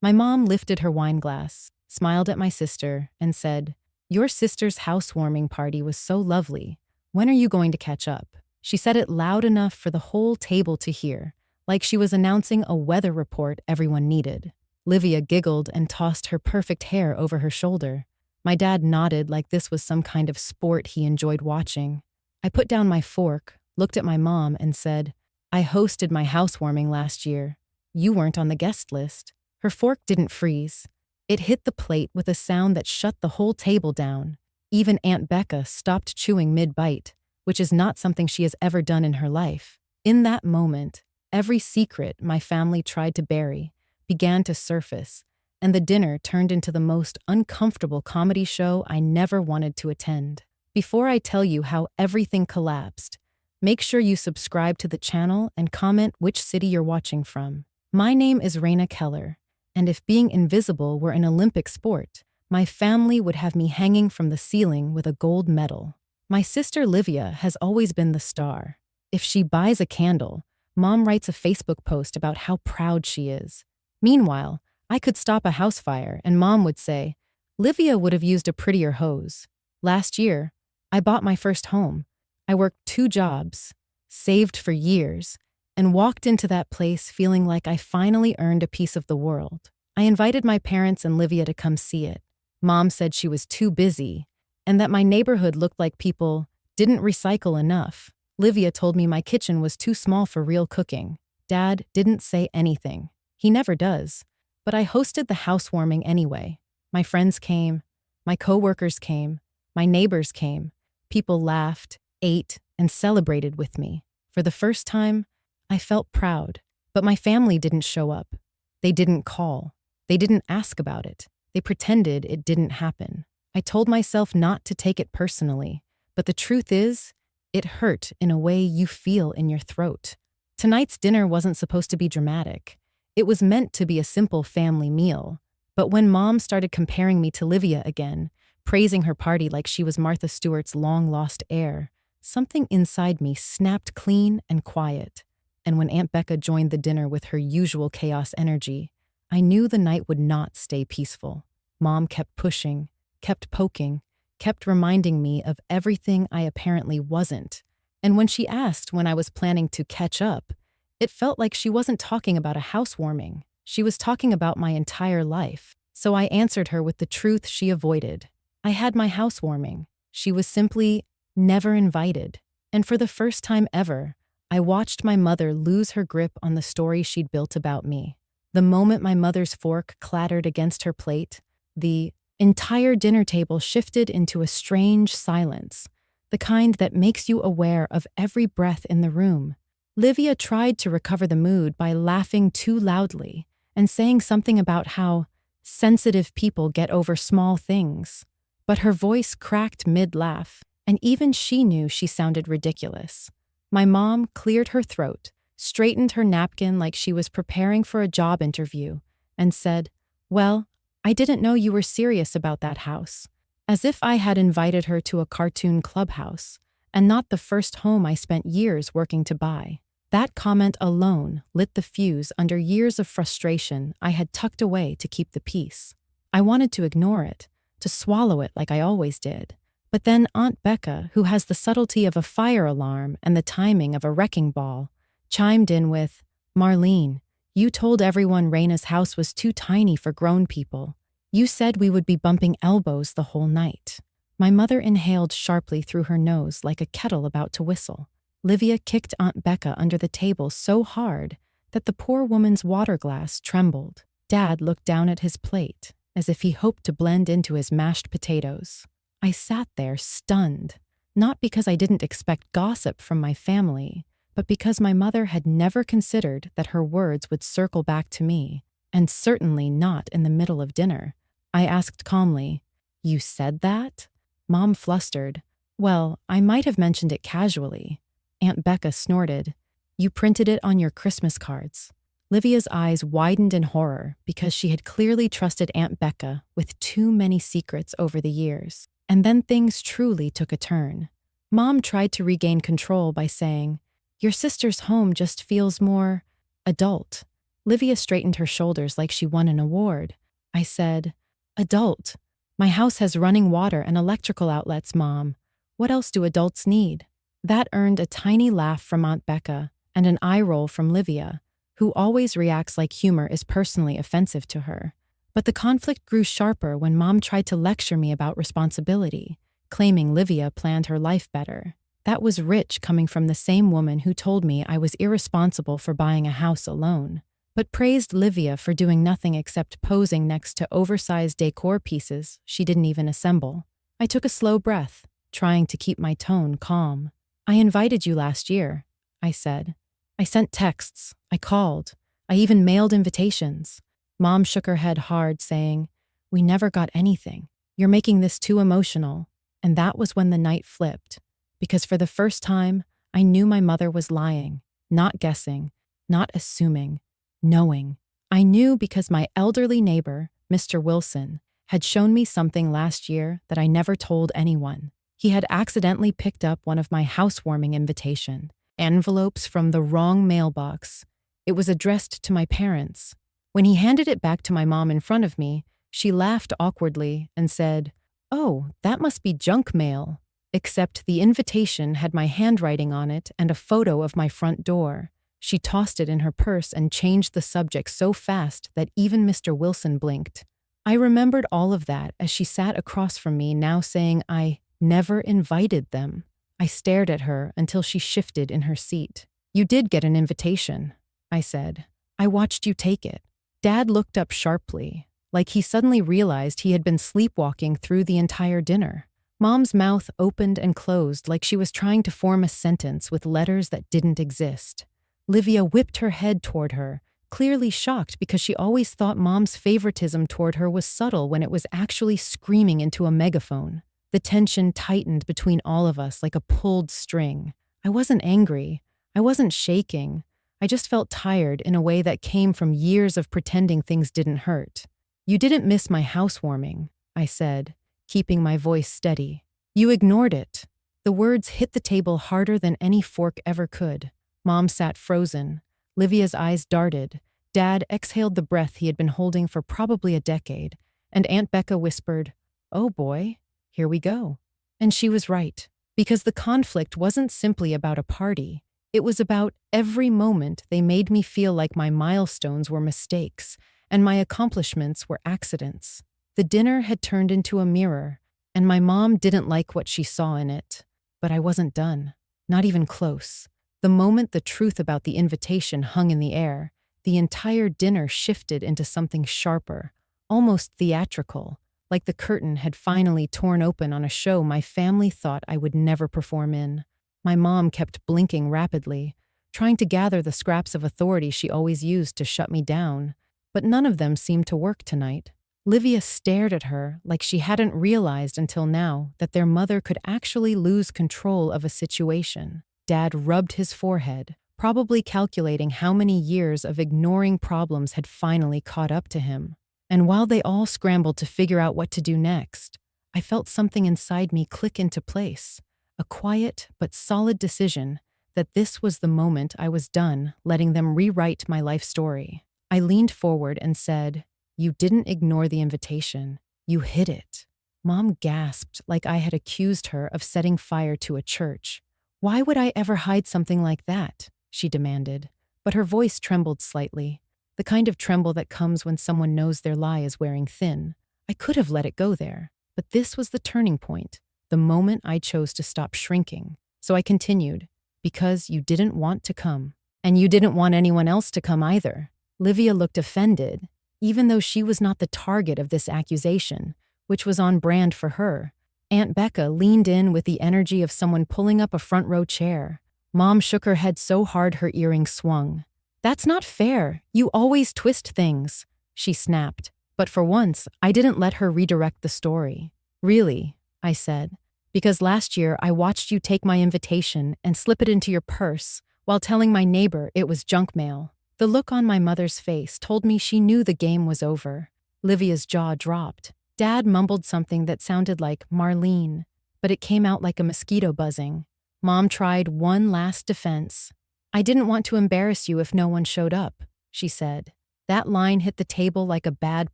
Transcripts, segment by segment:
My mom lifted her wine glass, smiled at my sister, and said, "Your sister's housewarming party was so lovely. When are you going to catch up?" She said it loud enough for the whole table to hear, like she was announcing a weather report everyone needed. Livia giggled and tossed her perfect hair over her shoulder. My dad nodded like this was some kind of sport he enjoyed watching. I put down my fork, looked at my mom, and said, "I hosted my housewarming last year. You weren't on the guest list." Her fork didn't freeze. It hit the plate with a sound that shut the whole table down. Even Aunt Becca stopped chewing mid-bite, which is not something she has ever done in her life. In that moment, every secret my family tried to bury began to surface, and the dinner turned into the most uncomfortable comedy show I never wanted to attend. Before I tell you how everything collapsed, make sure you subscribe to the channel and comment which city you're watching from. My name is Raina Keller, and if being invisible were an Olympic sport, my family would have me hanging from the ceiling with a gold medal. My sister Livia has always been the star. If she buys a candle, Mom writes a Facebook post about how proud she is. Meanwhile, I could stop a house fire and Mom would say, "Livia would have used a prettier hose." Last year, I bought my first home. I worked 2 jobs, saved for years, and walked into that place feeling like I finally earned a piece of the world. I invited my parents and Livia to come see it. Mom said she was too busy and that my neighborhood looked like people didn't recycle enough. Livia told me my kitchen was too small for real cooking. Dad didn't say anything. He never does. But I hosted the housewarming anyway. My friends came, my coworkers came, my neighbors came. People laughed, ate, and celebrated with me. For the first time, I felt proud. But my family didn't show up. They didn't call. They didn't ask about it. They pretended it didn't happen. I told myself not to take it personally, but the truth is, it hurt in a way you feel in your throat. Tonight's dinner wasn't supposed to be dramatic. It was meant to be a simple family meal. But when Mom started comparing me to Livia again, praising her party like she was Martha Stewart's long-lost heir, something inside me snapped clean and quiet. And when Aunt Becca joined the dinner with her usual chaos energy, I knew the night would not stay peaceful. Mom kept pushing, kept poking, kept reminding me of everything I apparently wasn't. And when she asked when I was planning to catch up, it felt like she wasn't talking about a housewarming. She was talking about my entire life. So I answered her with the truth she avoided. I had my housewarming. She was simply never invited. And for the first time ever, I watched my mother lose her grip on the story she'd built about me. The moment my mother's fork clattered against her plate, the entire dinner table shifted into a strange silence, the kind that makes you aware of every breath in the room. Livia tried to recover the mood by laughing too loudly and saying something about how sensitive people get over small things. But her voice cracked mid-laugh, and even she knew she sounded ridiculous. My mom cleared her throat, straightened her napkin like she was preparing for a job interview, and said, "Well, I didn't know you were serious about that house," as if I had invited her to a cartoon clubhouse, and not the first home I spent years working to buy. That comment alone lit the fuse under years of frustration I had tucked away to keep the peace. I wanted to ignore it, to swallow it like I always did. But then Aunt Becca, who has the subtlety of a fire alarm and the timing of a wrecking ball, chimed in with, "Marlene, you told everyone Raina's house was too tiny for grown people. You said we would be bumping elbows the whole night." My mother inhaled sharply through her nose like a kettle about to whistle. Livia kicked Aunt Becca under the table so hard that the poor woman's water glass trembled. Dad looked down at his plate, as if he hoped to blend into his mashed potatoes. I sat there stunned, not because I didn't expect gossip from my family, but because my mother had never considered that her words would circle back to me, and certainly not in the middle of dinner. I asked calmly, "You said that?" Mom flustered. "Well, I might have mentioned it casually." Aunt Becca snorted. "You printed it on your Christmas cards." Livia's eyes widened in horror because she had clearly trusted Aunt Becca with too many secrets over the years. And then things truly took a turn. Mom tried to regain control by saying, "Your sister's home just feels more adult. Livia straightened her shoulders like she won an award. I said, "Adult. My house has running water and electrical outlets, Mom. What else do adults need?" That earned a tiny laugh from Aunt Becca and an eye roll from Livia, who always reacts like humor is personally offensive to her. But the conflict grew sharper when Mom tried to lecture me about responsibility, claiming Livia planned her life better. That was rich coming from the same woman who told me I was irresponsible for buying a house alone, but praised Livia for doing nothing except posing next to oversized decor pieces she didn't even assemble. I took a slow breath, trying to keep my tone calm. "I invited you last year," I said. "I sent texts, I called, I even mailed invitations." Mom shook her head hard, saying, "We never got anything. You're making this too emotional." And that was when the night flipped, because for the first time, I knew my mother was lying, not guessing, not assuming, knowing. I knew because my elderly neighbor, Mr. Wilson, had shown me something last year that I never told anyone. He had accidentally picked up one of my housewarming invitation envelopes from the wrong mailbox. It was addressed to my parents. When he handed it back to my mom in front of me, she laughed awkwardly and said, "Oh, that must be junk mail." Except the invitation had my handwriting on it and a photo of my front door. She tossed it in her purse and changed the subject so fast that even Mr. Wilson blinked. I remembered all of that as she sat across from me, now saying I never invited them. I stared at her until she shifted in her seat. "You did get an invitation," I said. "I watched you take it." Dad looked up sharply, like he suddenly realized he had been sleepwalking through the entire dinner. Mom's mouth opened and closed like she was trying to form a sentence with letters that didn't exist. Livia whipped her head toward her, clearly shocked because she always thought Mom's favoritism toward her was subtle when it was actually screaming into a megaphone. The tension tightened between all of us like a pulled string. I wasn't angry. I wasn't shaking. I just felt tired in a way that came from years of pretending things didn't hurt. "You didn't miss my housewarming," I said, keeping my voice steady. "You ignored it." The words hit the table harder than any fork ever could. Mom sat frozen. Livia's eyes darted. Dad exhaled the breath he had been holding for probably a decade. And Aunt Becca whispered, "Oh boy, here we go." And she was right, because the conflict wasn't simply about a party. It was about every moment they made me feel like my milestones were mistakes and my accomplishments were accidents. The dinner had turned into a mirror, and my mom didn't like what she saw in it. But I wasn't done, not even close. The moment the truth about the invitation hung in the air, the entire dinner shifted into something sharper, almost theatrical, like the curtain had finally torn open on a show my family thought I would never perform in. My mom kept blinking rapidly, trying to gather the scraps of authority she always used to shut me down, but none of them seemed to work tonight. Livia stared at her like she hadn't realized until now that their mother could actually lose control of a situation. Dad rubbed his forehead, probably calculating how many years of ignoring problems had finally caught up to him. And while they all scrambled to figure out what to do next, I felt something inside me click into place. A quiet but solid decision that this was the moment I was done letting them rewrite my life story. I leaned forward and said, "You didn't ignore the invitation. You hid it." Mom gasped like I had accused her of setting fire to a church. "Why would I ever hide something like that?" she demanded, but her voice trembled slightly, the kind of tremble that comes when someone knows their lie is wearing thin. I could have let it go there, but this was the turning point. The moment I chose to stop shrinking. So I continued, "Because you didn't want to come. And you didn't want anyone else to come either." Livia looked offended, even though she was not the target of this accusation, which was on brand for her. Aunt Becca leaned in with the energy of someone pulling up a front row chair. Mom shook her head so hard her earring swung. "That's not fair. You always twist things," she snapped. But for once, I didn't let her redirect the story. "Really?" I said, "because last year I watched you take my invitation and slip it into your purse while telling my neighbor it was junk mail." The look on my mother's face told me she knew the game was over. Livia's jaw dropped. Dad mumbled something that sounded like Marlene, but it came out like a mosquito buzzing. Mom tried one last defense. "I didn't want to embarrass you if no one showed up," she said. That line hit the table like a bad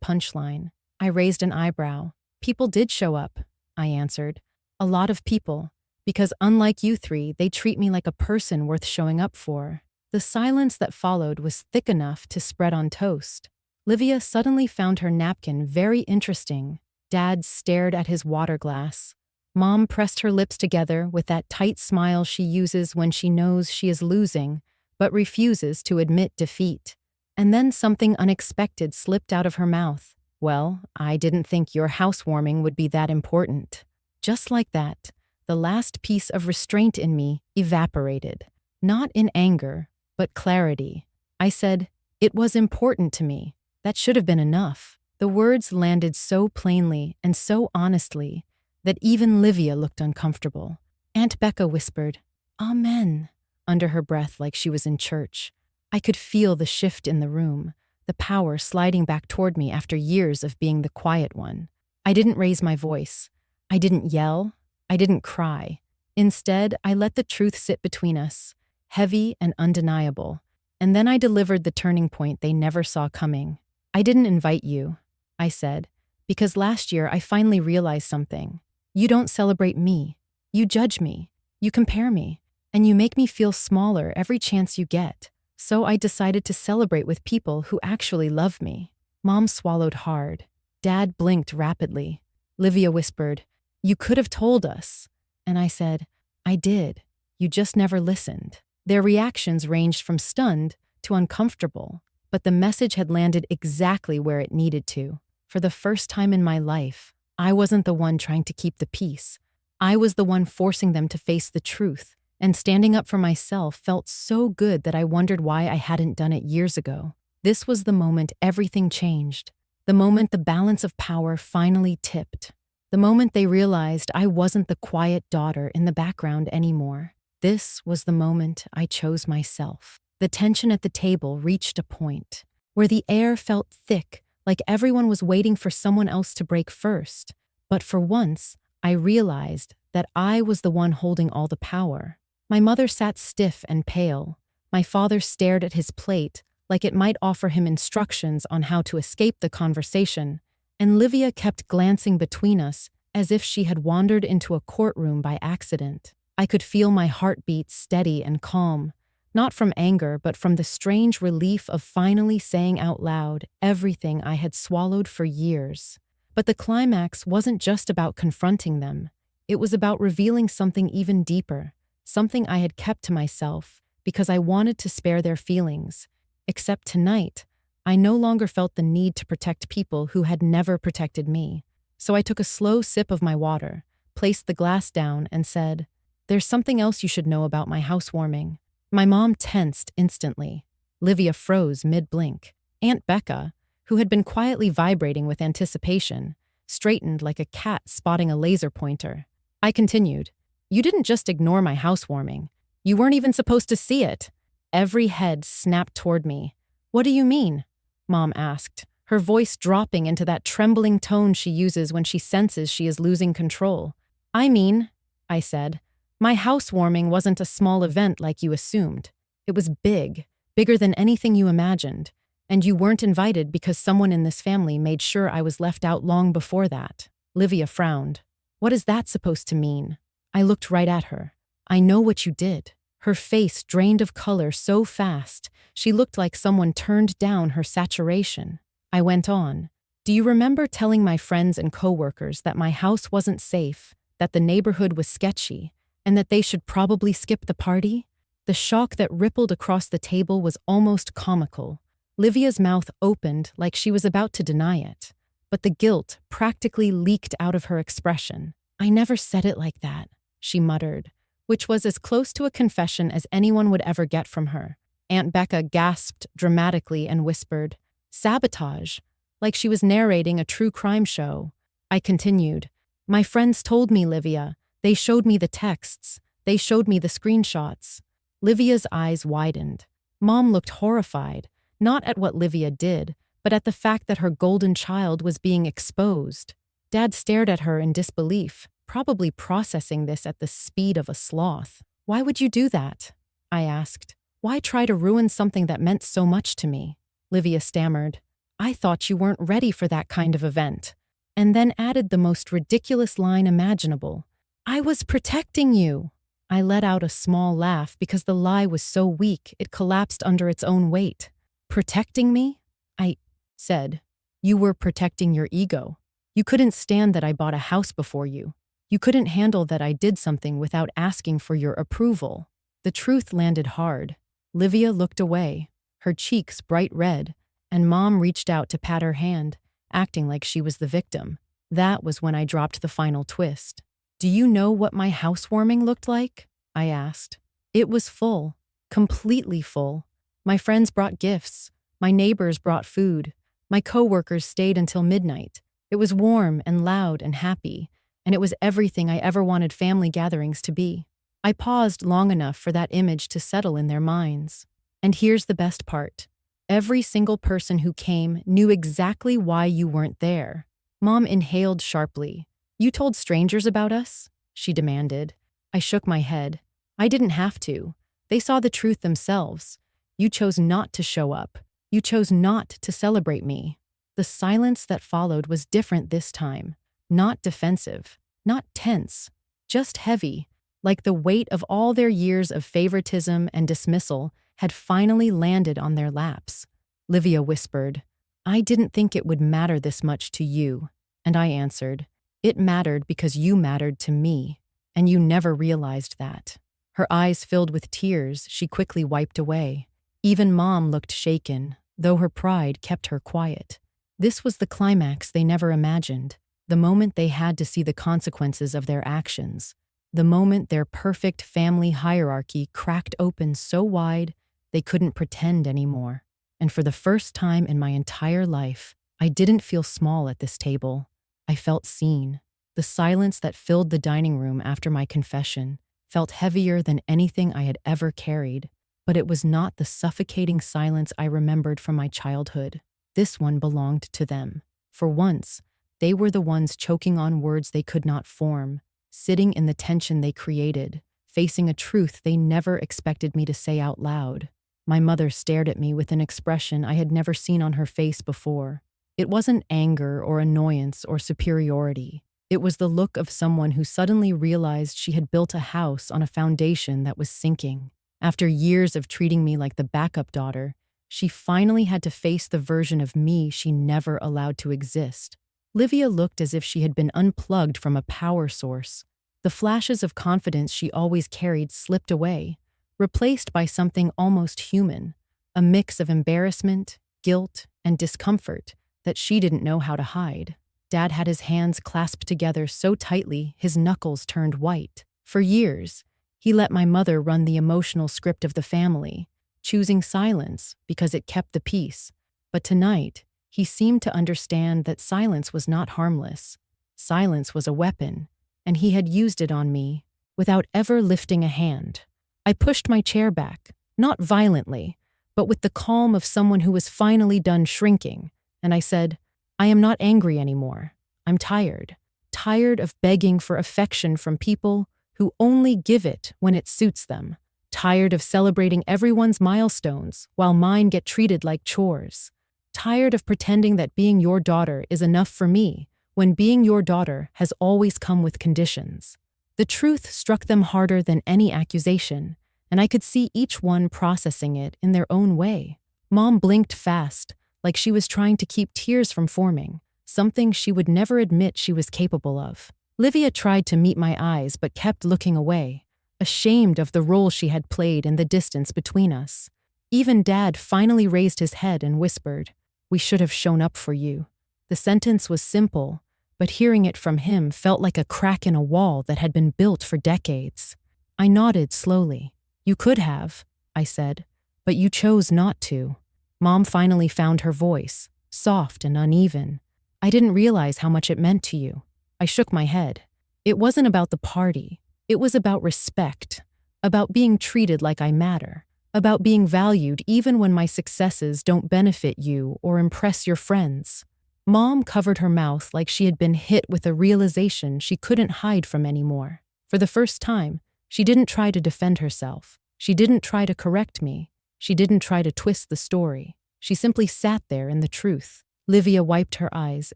punchline. I raised an eyebrow. People did show up, I answered. A lot of people. Because unlike you three, they treat me like a person worth showing up for. The silence that followed was thick enough to spread on toast. Livia suddenly found her napkin very interesting. Dad stared at his water glass. Mom pressed her lips together with that tight smile she uses when she knows she is losing, but refuses to admit defeat. And then something unexpected slipped out of her mouth. Well, I didn't think your housewarming would be that important. Just like that, the last piece of restraint in me evaporated. Not in anger, but clarity. I said, "It was important to me. That should have been enough." The words landed so plainly and so honestly that even Livia looked uncomfortable. Aunt Becca whispered, "Amen," under her breath like she was in church. I could feel the shift in the room, the power sliding back toward me after years of being the quiet one. I didn't raise my voice. I didn't yell. I didn't cry. Instead, I let the truth sit between us, heavy and undeniable. And then I delivered the turning point they never saw coming. "I didn't invite you," I said, "because last year I finally realized something. You don't celebrate me. You judge me. You compare me. And you make me feel smaller every chance you get. So I decided to celebrate with people who actually love me." Mom swallowed hard. Dad blinked rapidly. Livia whispered, "You could have told us." And I said, "I did. You just never listened." Their reactions ranged from stunned to uncomfortable, but the message had landed exactly where it needed to. For the first time in my life, I wasn't the one trying to keep the peace. I was the one forcing them to face the truth, and standing up for myself felt so good that I wondered why I hadn't done it years ago. This was the moment everything changed. The moment the balance of power finally tipped. The moment they realized I wasn't the quiet daughter in the background anymore. This was the moment I chose myself. The tension at the table reached a point where the air felt thick, like everyone was waiting for someone else to break first. But for once, I realized that I was the one holding all the power. My mother sat stiff and pale. My father stared at his plate like it might offer him instructions on how to escape the conversation, and Livia kept glancing between us as if she had wandered into a courtroom by accident. I could feel my heartbeat steady and calm, not from anger but from the strange relief of finally saying out loud everything I had swallowed for years. But the climax wasn't just about confronting them. It was about revealing something even deeper, something I had kept to myself because I wanted to spare their feelings. Except tonight, I no longer felt the need to protect people who had never protected me. So I took a slow sip of my water, placed the glass down, and said, "There's something else you should know about my housewarming." My mom tensed instantly. Livia froze mid-blink. Aunt Becca, who had been quietly vibrating with anticipation, straightened like a cat spotting a laser pointer. I continued, "You didn't just ignore my housewarming. You weren't even supposed to see it." Every head snapped toward me. "What do you mean?" Mom asked, her voice dropping into that trembling tone she uses when she senses she is losing control. "I mean," I said, "my housewarming wasn't a small event like you assumed. It was big, bigger than anything you imagined, and you weren't invited because someone in this family made sure I was left out long before that." Livia frowned. "What is that supposed to mean?" I looked right at her. "I know what you did." Her face drained of color so fast, she looked like someone turned down her saturation. I went on, "Do you remember telling my friends and coworkers that my house wasn't safe, that the neighborhood was sketchy, and that they should probably skip the party?" The shock that rippled across the table was almost comical. Livia's mouth opened like she was about to deny it, but the guilt practically leaked out of her expression. "I never said it like that," she muttered, which was as close to a confession as anyone would ever get from her. Aunt Becca gasped dramatically and whispered, "Sabotage," like she was narrating a true crime show. I continued, "My friends told me, Livia. They showed me the texts. They showed me the screenshots." Livia's eyes widened. Mom looked horrified, not at what Livia did, but at the fact that her golden child was being exposed. Dad stared at her in disbelief, probably processing this at the speed of a sloth. "Why would you do that?" I asked. "Why try to ruin something that meant so much to me?" Livia stammered. I thought you weren't ready for that kind of event. And then added the most ridiculous line imaginable. I was protecting you. I let out a small laugh because the lie was so weak it collapsed under its own weight. Protecting me? I said. You were protecting your ego. You couldn't stand that I bought a house before you. You couldn't handle that I did something without asking for your approval. The truth landed hard. Livia looked away, her cheeks bright red, and Mom reached out to pat her hand, acting like she was the victim. That was when I dropped the final twist. Do you know what my housewarming looked like? I asked. It was full, completely full. My friends brought gifts. My neighbors brought food. My coworkers stayed until midnight. It was warm and loud and happy, and it was everything I ever wanted family gatherings to be. I paused long enough for that image to settle in their minds. And here's the best part. Every single person who came knew exactly why you weren't there. Mom inhaled sharply. You told strangers about us? She demanded. I shook my head. I didn't have to. They saw the truth themselves. You chose not to show up. You chose not to celebrate me. The silence that followed was different this time. Not defensive, not tense, just heavy, like the weight of all their years of favoritism and dismissal had finally landed on their laps. Livia whispered, I didn't think it would matter this much to you. And I answered, it mattered because you mattered to me, and you never realized that. Her eyes filled with tears she quickly wiped away. Even Mom looked shaken, though her pride kept her quiet. This was the climax they never imagined, the moment they had to see the consequences of their actions, the moment their perfect family hierarchy cracked open so wide they couldn't pretend anymore. And for the first time in my entire life, I didn't feel small at this table. I felt seen. The silence that filled the dining room after my confession felt heavier than anything I had ever carried, but it was not the suffocating silence I remembered from my childhood. This one belonged to them. For once, they were the ones choking on words they could not form, sitting in the tension they created, facing a truth they never expected me to say out loud. My mother stared at me with an expression I had never seen on her face before. It wasn't anger or annoyance or superiority. It was the look of someone who suddenly realized she had built a house on a foundation that was sinking. After years of treating me like the backup daughter, she finally had to face the version of me she never allowed to exist. Livia looked as if she had been unplugged from a power source. The flashes of confidence she always carried slipped away, replaced by something almost human, a mix of embarrassment, guilt, and discomfort that she didn't know how to hide. Dad had his hands clasped together so tightly his knuckles turned white. For years, he let my mother run the emotional script of the family, choosing silence because it kept the peace. But tonight, he seemed to understand that silence was not harmless. Silence was a weapon, and he had used it on me without ever lifting a hand. I pushed my chair back, not violently, but with the calm of someone who was finally done shrinking, and I said, I am not angry anymore. I'm tired. Tired of begging for affection from people who only give it when it suits them. Tired of celebrating everyone's milestones while mine get treated like chores. Tired of pretending that being your daughter is enough for me when being your daughter has always come with conditions. The truth struck them harder than any accusation, and I could see each one processing it in their own way. Mom blinked fast, like she was trying to keep tears from forming, something she would never admit she was capable of. Livia tried to meet my eyes but kept looking away, ashamed of the role she had played in the distance between us. Even Dad finally raised his head and whispered, We should have shown up for you. The sentence was simple, but hearing it from him felt like a crack in a wall that had been built for decades. I nodded slowly. You could have, I said, but you chose not to. Mom finally found her voice, soft and uneven. I didn't realize how much it meant to you. I shook my head. It wasn't about the party. It was about respect, about being treated like I matter, about being valued even when my successes don't benefit you or impress your friends. Mom covered her mouth like she had been hit with a realization she couldn't hide from anymore. For the first time, she didn't try to defend herself. She didn't try to correct me. She didn't try to twist the story. She simply sat there in the truth. Livia wiped her eyes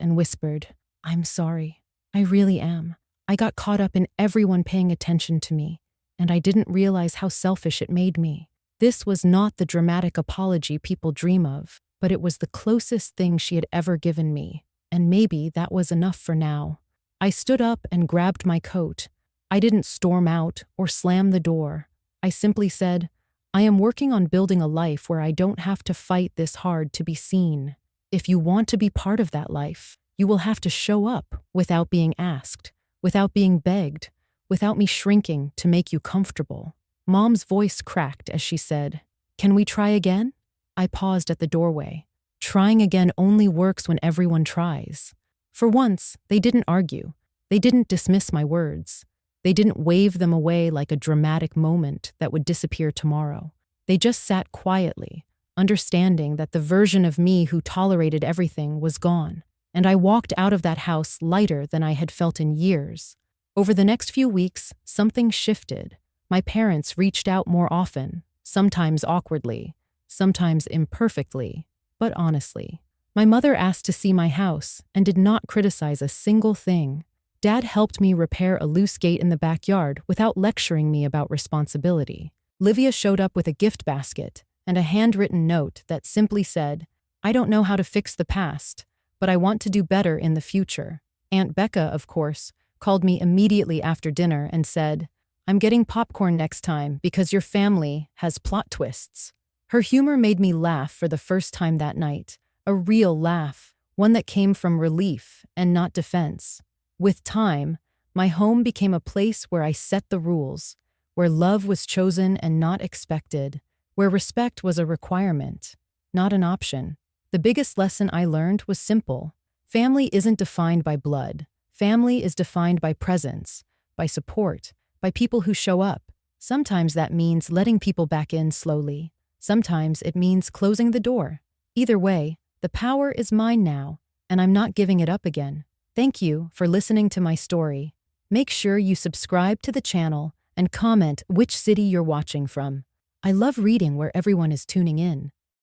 and whispered, "I'm sorry. I really am. I got caught up in everyone paying attention to me, and I didn't realize how selfish it made me." This was not the dramatic apology people dream of, but it was the closest thing she had ever given me, and maybe that was enough for now. I stood up and grabbed my coat. I didn't storm out or slam the door. I simply said, "I am working on building a life where I don't have to fight this hard to be seen. If you want to be part of that life, you will have to show up without being asked, without being begged, without me shrinking to make you comfortable." Mom's voice cracked as she said, "Can we try again?" I paused at the doorway. Trying again only works when everyone tries. For once, they didn't argue. They didn't dismiss my words. They didn't wave them away like a dramatic moment that would disappear tomorrow. They just sat quietly, understanding that the version of me who tolerated everything was gone. And I walked out of that house lighter than I had felt in years. Over the next few weeks, something shifted. My parents reached out more often, sometimes awkwardly, sometimes imperfectly, but honestly. My mother asked to see my house and did not criticize a single thing. Dad helped me repair a loose gate in the backyard without lecturing me about responsibility. Livia showed up with a gift basket and a handwritten note that simply said, "I don't know how to fix the past, but I want to do better in the future." Aunt Becca, of course, called me immediately after dinner and said, "I'm getting popcorn next time because your family has plot twists." Her humor made me laugh for the first time that night, a real laugh, one that came from relief and not defense. With time, my home became a place where I set the rules, where love was chosen and not expected, where respect was a requirement, not an option. The biggest lesson I learned was simple. Family isn't defined by blood. Family is defined by presence, by support, by people who show up. Sometimes that means letting people back in slowly. Sometimes it means closing the door. Either way, the power is mine now, and I'm not giving it up again. Thank you for listening to my story. Make sure you subscribe to the channel and comment which city you're watching from. I love reading where everyone is tuning in.